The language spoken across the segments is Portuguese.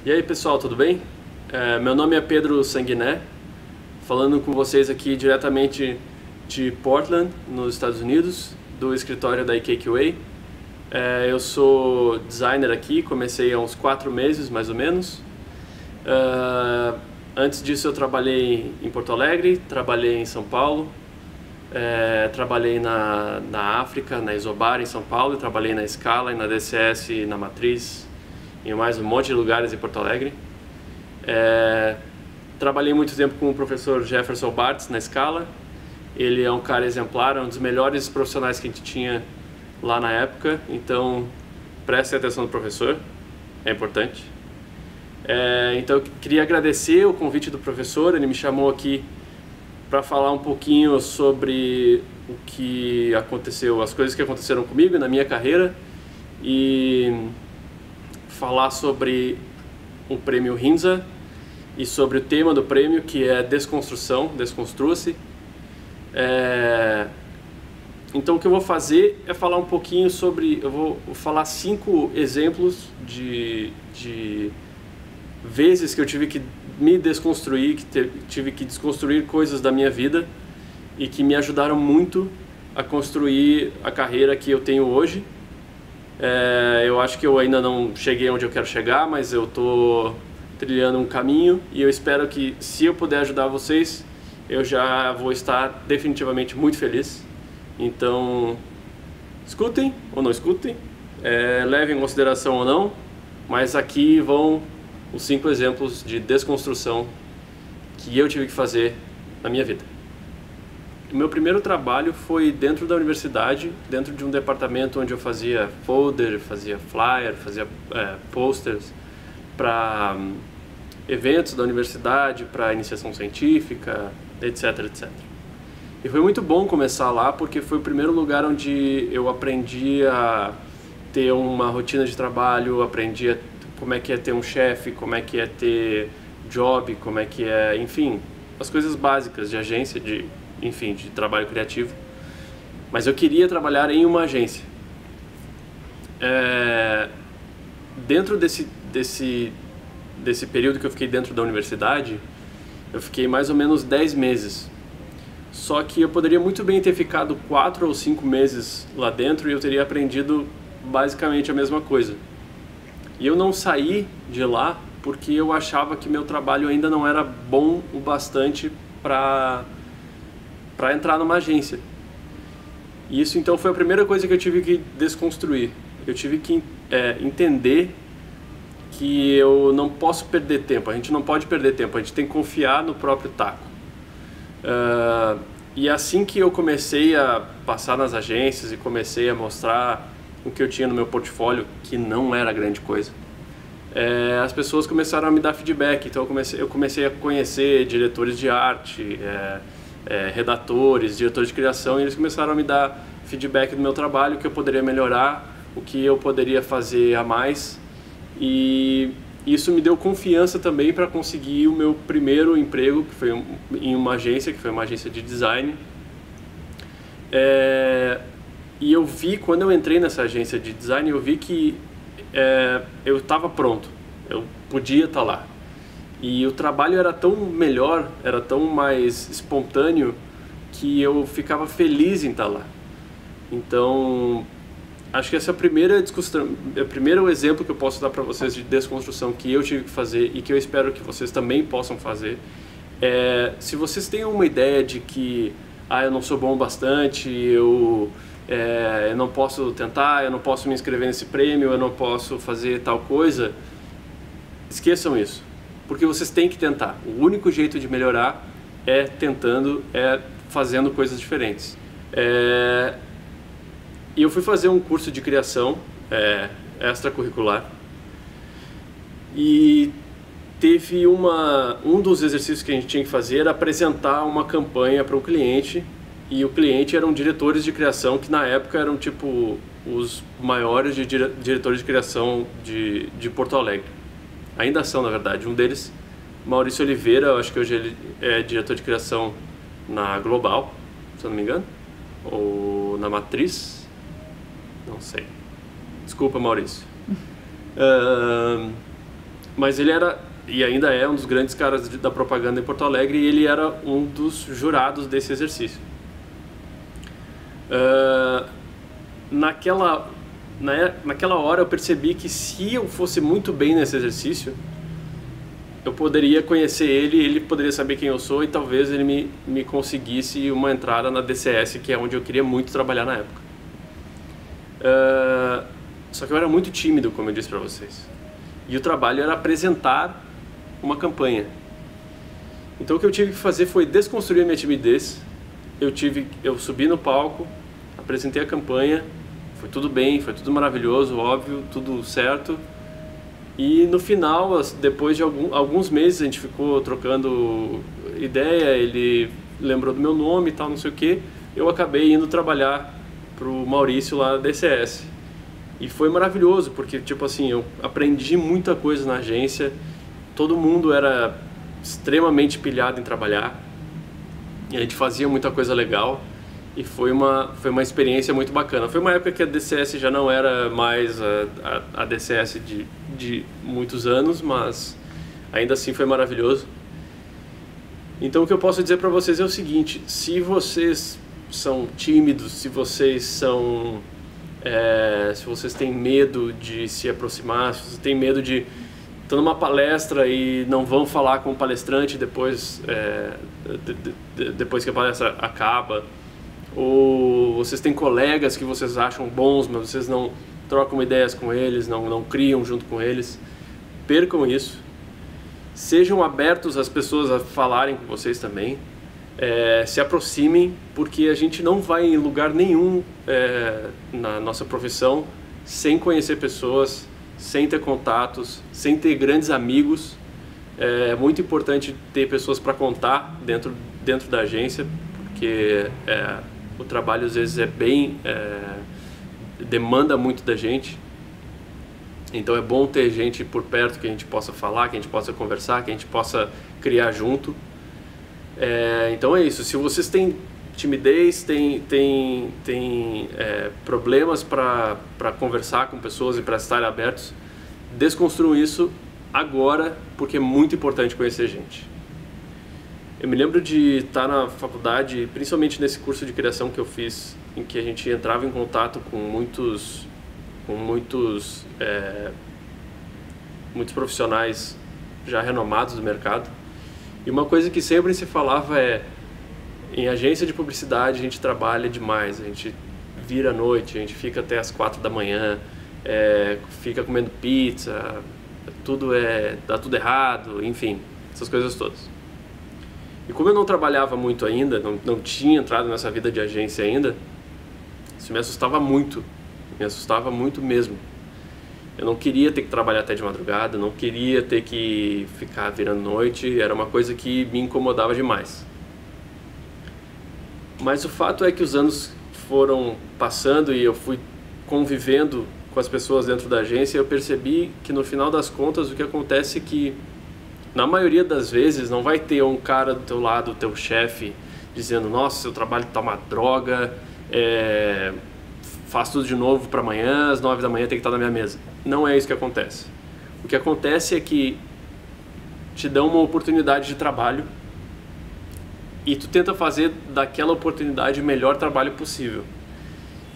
E aí pessoal, tudo bem? Meu nome é Pedro Sanguiné, falando com vocês aqui diretamente de Portland, nos Estados Unidos, do escritório da EKQA. Eu sou designer aqui, comecei há uns 4 meses mais ou menos. Antes disso eu trabalhei em Porto Alegre, trabalhei em São Paulo, trabalhei na África, na Isobar em São Paulo, trabalhei na Scala e na DCS, na Matriz, em mais um monte de lugares em Porto Alegre. Trabalhei muito tempo com o professor Jefferson Bartz na Scala. Ele é um cara exemplar, é um dos melhores profissionais que a gente tinha lá na época, então prestem atenção no professor, é importante. Então eu queria agradecer o convite do professor, ele me chamou aqui para falar um pouquinho sobre o que aconteceu, as coisas que aconteceram comigo na minha carreira e falar sobre o prêmio Rinza e sobre o tema do prêmio, que é desconstrução, desconstrua-se. Então o que eu vou fazer é falar um pouquinho sobre, eu vou falar 5 exemplos de vezes que eu tive que me desconstruir, que tive que desconstruir coisas da minha vida e que me ajudaram muito a construir a carreira que eu tenho hoje. Eu acho que eu ainda não cheguei onde eu quero chegar, mas eu estou trilhando um caminho e eu espero que, se eu puder ajudar vocês, eu já vou estar definitivamente muito feliz. Então, escutem ou não escutem, levem em consideração ou não, mas aqui vão os 5 exemplos de desconstrução que eu tive que fazer na minha vida. O meu primeiro trabalho foi dentro da universidade, dentro de um departamento onde eu fazia folder, fazia flyer, fazia posters para eventos da universidade, para iniciação científica, etc, etc. E foi muito bom começar lá, porque foi o primeiro lugar onde eu aprendi a ter uma rotina de trabalho, aprendi como é que é ter um chefe, como é que é ter job, como é que é, enfim, as coisas básicas de agência, de trabalho criativo. Mas eu queria trabalhar em uma agência. Dentro desse período que eu fiquei dentro da universidade, eu fiquei mais ou menos 10 meses. Só que eu poderia muito bem ter ficado 4 ou 5 meses lá dentro e eu teria aprendido basicamente a mesma coisa. E eu não saí de lá porque eu achava que meu trabalho ainda não era bom o bastante para entrar numa agência. E isso então foi a primeira coisa que eu tive que desconstruir. Eu tive que entender que eu não posso perder tempo, a gente não pode perder tempo, a gente tem que confiar no próprio taco. E assim que eu comecei a passar nas agências e comecei a mostrar o que eu tinha no meu portfólio, que não era grande coisa, as pessoas começaram a me dar feedback. Então eu comecei a conhecer diretores de arte, redatores, diretores de criação, e eles começaram a me dar feedback do meu trabalho, o que eu poderia melhorar, o que eu poderia fazer a mais, e isso me deu confiança também para conseguir o meu primeiro emprego, que foi em uma agência, que foi uma agência de design. E eu vi, quando eu entrei nessa agência de design, eu vi que eu estava pronto, eu podia estar lá. E o trabalho era tão melhor, era tão mais espontâneo, que eu ficava feliz em estar lá. Então, acho que essa é a primeira discussão, o primeiro exemplo que eu posso dar para vocês de desconstrução que eu tive que fazer e que eu espero que vocês também possam fazer. Se vocês têm uma ideia de que eu não sou bom o bastante, eu não posso tentar, eu não posso me inscrever nesse prêmio, eu não posso fazer tal coisa, esqueçam isso, porque vocês têm que tentar. O único jeito de melhorar é tentando, fazendo coisas diferentes. E eu fui fazer um curso de criação extracurricular e teve um dos exercícios que a gente tinha que fazer era apresentar uma campanha para um cliente, e o cliente eram diretores de criação que na época eram tipo os maiores diretores de criação de Porto Alegre. Ainda são, na verdade. Um deles, Maurício Oliveira, eu acho que hoje ele é diretor de criação na Global, se eu não me engano, ou na Matriz, não sei. Desculpa, Maurício. Mas ele era, e ainda é, um dos grandes caras da propaganda em Porto Alegre, e ele era um dos jurados desse exercício. Naquela hora eu percebi que se eu fosse muito bem nesse exercício, eu poderia conhecer ele poderia saber quem eu sou e talvez ele me conseguisse uma entrada na DCS, que é onde eu queria muito trabalhar na época. Só que eu era muito tímido, como eu disse para vocês. E o trabalho era apresentar uma campanha. Então o que eu tive que fazer foi desconstruir a minha timidez. Eu subi no palco, apresentei a campanha, foi tudo bem, foi tudo maravilhoso, óbvio, tudo certo. E no final, depois de alguns meses, a gente ficou trocando ideia, ele lembrou do meu nome e tal, não sei o que. Eu acabei indo trabalhar pro Maurício lá da DCS. E foi maravilhoso, porque tipo assim, eu aprendi muita coisa na agência, todo mundo era extremamente pilhado em trabalhar, e a gente fazia muita coisa legal. E foi uma experiência muito bacana. Foi uma época que a DCS já não era mais a DCS de muitos anos, mas ainda assim foi maravilhoso. Então o que eu posso dizer para vocês é o seguinte: se vocês são tímidos, se vocês têm medo de se aproximar, se vocês têm medo de estar numa palestra e não vão falar com o palestrante depois que a palestra acaba, ou vocês têm colegas que vocês acham bons, mas vocês não trocam ideias com eles, não criam junto com eles, percam isso. Sejam abertos às pessoas a falarem com vocês também. Se aproximem, porque a gente não vai em lugar nenhum na nossa profissão sem conhecer pessoas, sem ter contatos, sem ter grandes amigos. É muito importante ter pessoas para contar dentro da agência, porque o trabalho às vezes demanda muito da gente. Então é bom ter gente por perto que a gente possa falar, que a gente possa conversar, que a gente possa criar junto. Então é isso. Se vocês têm timidez, têm problemas para conversar com pessoas e para estarem abertos, desconstruam isso agora, porque é muito importante conhecer gente. Eu me lembro de estar na faculdade, principalmente nesse curso de criação que eu fiz, em que a gente entrava em contato com muitos profissionais já renomados do mercado. E uma coisa que sempre se falava em agência de publicidade a gente trabalha demais, a gente vira à noite, a gente fica até as 4 da manhã, fica comendo pizza, dá tudo errado, enfim, essas coisas todas. E como eu não trabalhava muito ainda, não tinha entrado nessa vida de agência ainda, isso me assustava muito mesmo. Eu não queria ter que trabalhar até de madrugada, não queria ter que ficar virando noite, era uma coisa que me incomodava demais. Mas o fato é que os anos foram passando e eu fui convivendo com as pessoas dentro da agência, eu percebi que no final das contas o que acontece é que na maioria das vezes não vai ter um cara do teu lado, o teu chefe, dizendo: nossa, seu trabalho tá uma droga, faz tudo de novo para amanhã, às 9 da manhã tem que estar na minha mesa. Não é isso que acontece. O que acontece é que te dão uma oportunidade de trabalho e tu tenta fazer daquela oportunidade o melhor trabalho possível.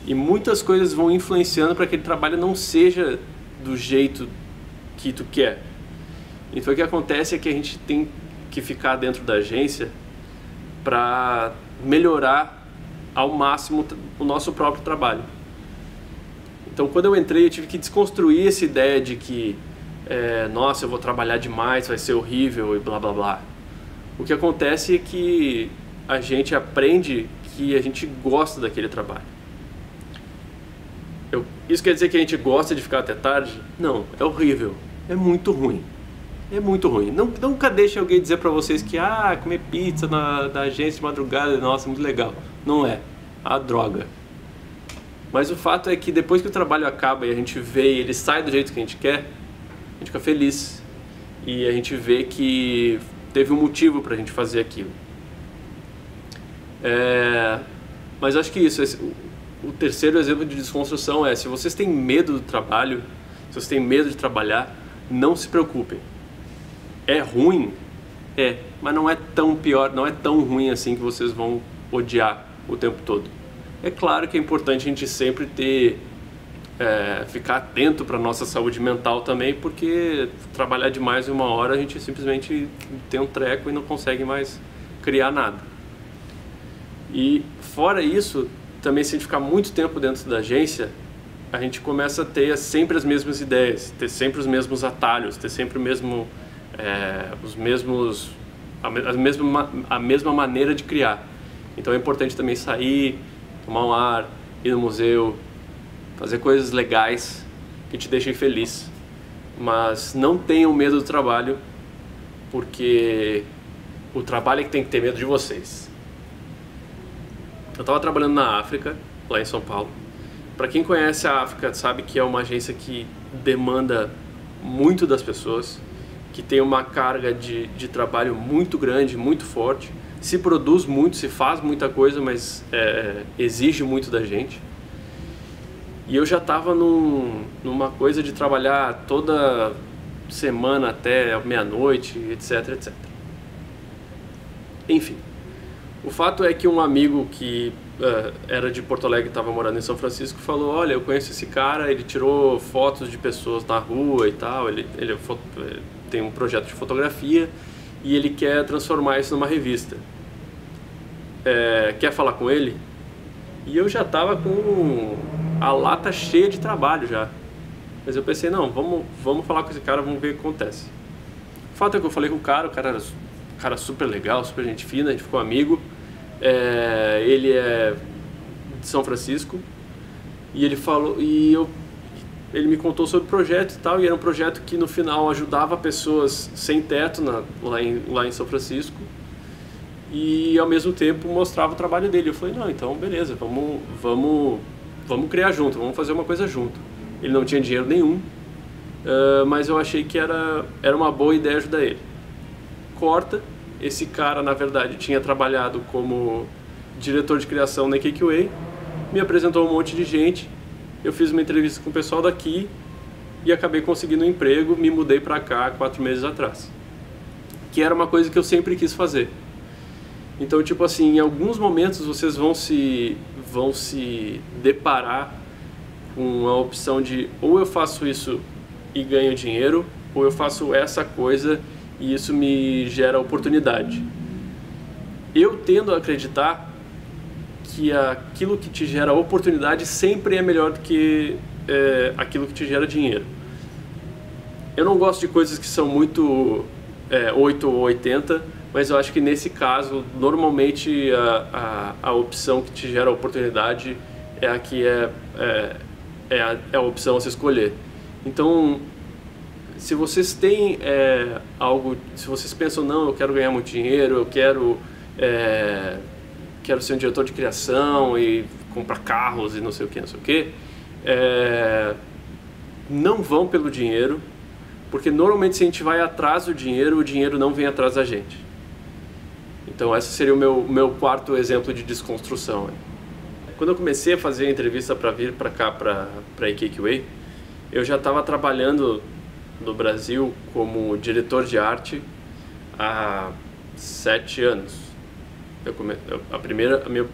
E muitas coisas vão influenciando para que aquele trabalho não seja do jeito que tu quer. Então o que acontece é que a gente tem que ficar dentro da agência para melhorar ao máximo o nosso próprio trabalho. Então quando eu entrei eu tive que desconstruir essa ideia de que nossa, eu vou trabalhar demais, vai ser horrível e blá blá blá. O que acontece é que a gente aprende que a gente gosta daquele trabalho. Isso quer dizer que a gente gosta de ficar até tarde? Não, é horrível, é muito ruim. É muito ruim. Nunca deixe alguém dizer pra vocês que comer pizza na agência de madrugada, nossa, muito legal. Não é. A droga. Mas o fato é que depois que o trabalho acaba e a gente vê e ele sai do jeito que a gente quer, a gente fica feliz. E a gente vê que teve um motivo pra gente fazer aquilo. Mas acho que isso, o terceiro exemplo de desconstrução se vocês têm medo do trabalho, se vocês têm medo de trabalhar, não se preocupem. É ruim? É, mas não é tão pior, não é tão ruim assim que vocês vão odiar o tempo todo. É claro que é importante a gente sempre ficar atento para a nossa saúde mental também, porque trabalhar demais em uma hora a gente simplesmente tem um treco e não consegue mais criar nada. E fora isso, também se a gente ficar muito tempo dentro da agência, a gente começa a ter sempre as mesmas ideias, ter sempre os mesmos atalhos, ter sempre o mesmo, a mesma maneira de criar. Então é importante também sair, tomar um ar, ir no museu, fazer coisas legais que te deixem feliz. Mas não tenham medo do trabalho, porque o trabalho é que tem que ter medo de vocês. Eu estava trabalhando na África, lá em São Paulo. Para quem conhece a África sabe que é uma agência que demanda muito das pessoas, que tem uma carga de trabalho muito grande, muito forte. Se produz muito, se faz muita coisa, mas exige muito da gente. E eu já estava numa coisa de trabalhar toda semana até meia-noite, etc, etc. Enfim, o fato é que um amigo que era de Porto Alegre e estava morando em São Francisco falou: olha, eu conheço esse cara, ele tirou fotos de pessoas na rua e tal, ele tem um projeto de fotografia e ele quer transformar isso numa revista. Quer falar com ele? E eu já estava com a lata cheia de trabalho já. Mas eu pensei, não, vamos falar com esse cara, vamos ver o que acontece. O fato é que eu falei com o cara era um cara super legal, super gente fina, a gente ficou amigo. Ele é de São Francisco e ele falou, ele me contou sobre o projeto e tal, e era um projeto que no final ajudava pessoas sem teto lá em São Francisco e ao mesmo tempo mostrava o trabalho dele. Eu falei, não, então beleza, vamos criar junto, vamos fazer uma coisa junto. Ele não tinha dinheiro nenhum, mas eu achei que era uma boa ideia ajudar ele. Corta, esse cara na verdade tinha trabalhado como diretor de criação na KQA, me apresentou um monte de gente, eu fiz uma entrevista com o pessoal daqui e acabei conseguindo um emprego, me mudei pra cá 4 meses atrás. Que era uma coisa que eu sempre quis fazer. Então, tipo assim, em alguns momentos vocês vão se deparar com a opção de ou eu faço isso e ganho dinheiro, ou eu faço essa coisa e isso me gera oportunidade. Eu tendo a acreditar que aquilo que te gera oportunidade sempre é melhor do que aquilo que te gera dinheiro. Eu não gosto de coisas que são muito 8 ou 80, mas eu acho que nesse caso, normalmente a opção que te gera oportunidade é a que é a opção a se escolher. Então, se vocês têm algo, se vocês pensam, não, eu quero ganhar muito dinheiro, eu quero ser um diretor de criação e comprar carros e não sei o que, não vão pelo dinheiro, porque normalmente se a gente vai atrás do dinheiro, o dinheiro não vem atrás da gente. Então esse seria o meu quarto exemplo de desconstrução. Quando eu comecei a fazer a entrevista para vir para cá, para a KQA, eu já estava trabalhando no Brasil como diretor de arte há 7 anos.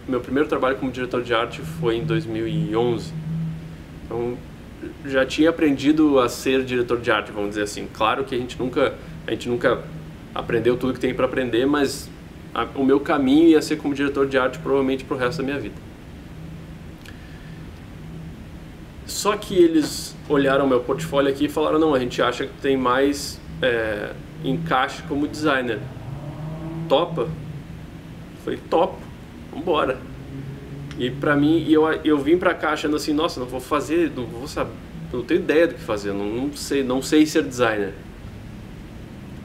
Meu primeiro trabalho como diretor de arte foi em 2011. Então já tinha aprendido a ser diretor de arte, vamos dizer assim. Claro que a gente nunca aprendeu tudo que tem para aprender, mas o meu caminho ia ser como diretor de arte provavelmente pro resto da minha vida. Só que eles olharam meu portfólio aqui e falaram, não, a gente acha que tem mais encaixe como designer. Topa? Eu falei, topo, vambora. E pra mim, eu vim pra cá achando assim, nossa, não vou fazer, não vou saber, não tenho ideia do que fazer, não sei ser designer.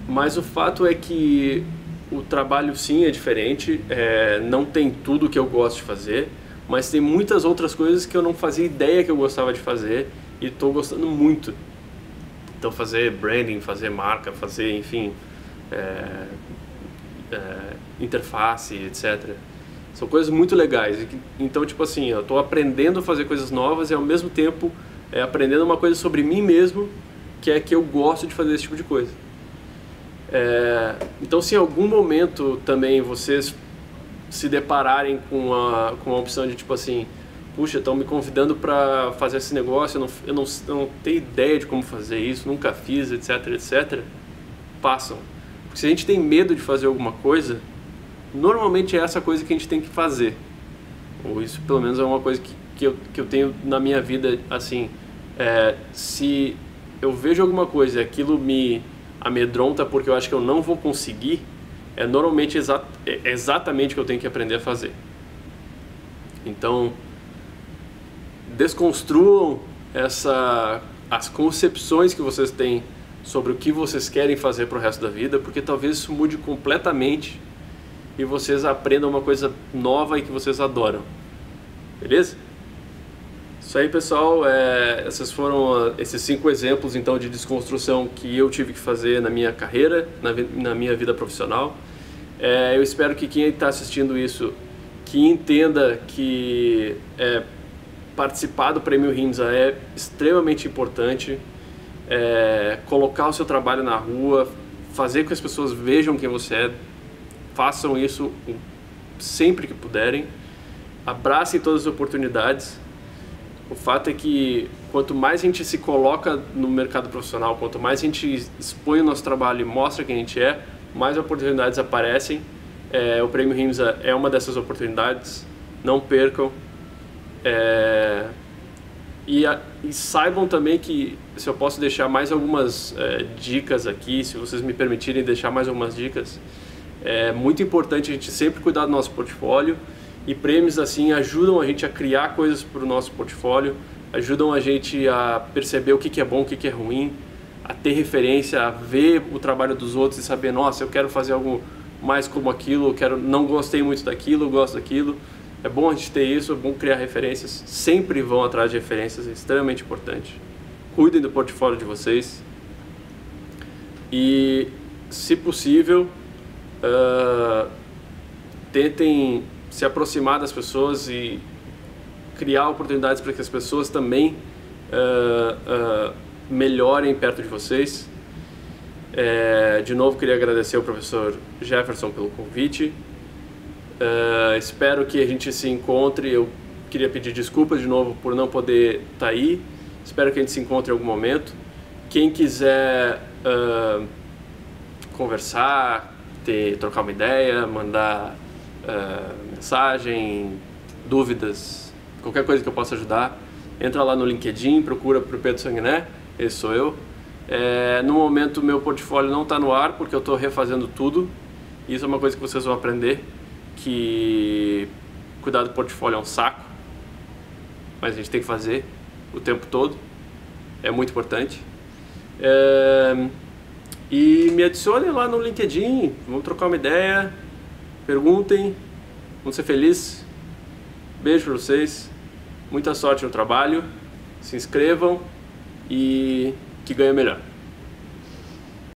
Mas o fato é que o trabalho sim é diferente, não tem tudo que eu gosto de fazer, mas tem muitas outras coisas que eu não fazia ideia que eu gostava de fazer e estou gostando muito. Então fazer branding, fazer marca, fazer, enfim, interface, etc. São coisas muito legais. Então, tipo assim, eu estou aprendendo a fazer coisas novas e ao mesmo tempo aprendendo uma coisa sobre mim mesmo que é que eu gosto de fazer esse tipo de coisa. Então, se em algum momento também vocês se depararem com uma opção de tipo assim, puxa, estão me convidando para fazer esse negócio, eu não tenho ideia de como fazer isso, nunca fiz, etc, etc, façam. Porque se a gente tem medo de fazer alguma coisa, normalmente é essa coisa que a gente tem que fazer. Ou isso pelo menos é uma coisa que eu tenho na minha vida, assim, se eu vejo alguma coisa e aquilo me amedronta porque eu acho que eu não vou conseguir, normalmente exatamente o que eu tenho que aprender a fazer. Então, desconstruam as concepções que vocês têm sobre o que vocês querem fazer para o resto da vida, porque talvez isso mude completamente e vocês aprendam uma coisa nova e que vocês adoram. Beleza? Isso aí, pessoal. Esses foram esses 5 exemplos então de desconstrução que eu tive que fazer na minha carreira, na minha vida profissional. Eu espero que quem está assistindo isso que entenda que participar do Prêmio RIMSA é extremamente importante. Colocar o seu trabalho na rua, fazer com que as pessoas vejam quem você é. Façam isso sempre que puderem. Abracem todas as oportunidades. O fato é que quanto mais a gente se coloca no mercado profissional, quanto mais a gente expõe o nosso trabalho e mostra quem a gente é, mais oportunidades aparecem. O Prêmio RIMSA é uma dessas oportunidades. Não percam. E saibam também que, se eu posso deixar mais algumas dicas aqui, se vocês me permitirem deixar mais algumas dicas, é muito importante a gente sempre cuidar do nosso portfólio, e prêmios assim ajudam a gente a criar coisas para o nosso portfólio, ajudam a gente a perceber o que é bom, o que é ruim, a ter referência, a ver o trabalho dos outros e saber, nossa, eu quero fazer algo mais como aquilo, não gostei muito daquilo, gosto daquilo. É bom a gente ter isso, é bom criar referências, sempre vão atrás de referências, é extremamente importante. Cuidem do portfólio de vocês e, se possível, tentem se aproximar das pessoas e criar oportunidades para que as pessoas também melhorem perto de vocês. De novo, queria agradecer ao professor Jefferson pelo convite. Espero que a gente se encontre. Eu queria pedir desculpas de novo por não poder estar aí. Espero que a gente se encontre em algum momento. Quem quiser conversar, trocar uma ideia, mandar mensagem, dúvidas, qualquer coisa que eu possa ajudar, entra lá no LinkedIn, procura por Pedro Sanguiné, esse sou eu. No momento meu portfólio não está no ar porque eu estou refazendo tudo. Isso é uma coisa que vocês vão aprender, que cuidar do portfólio é um saco, mas a gente tem que fazer o tempo todo, é muito importante. E me adicionem lá no LinkedIn, vamos trocar uma ideia, perguntem, vamos ser felizes. Beijo para vocês, muita sorte no trabalho, se inscrevam e que ganhe melhor.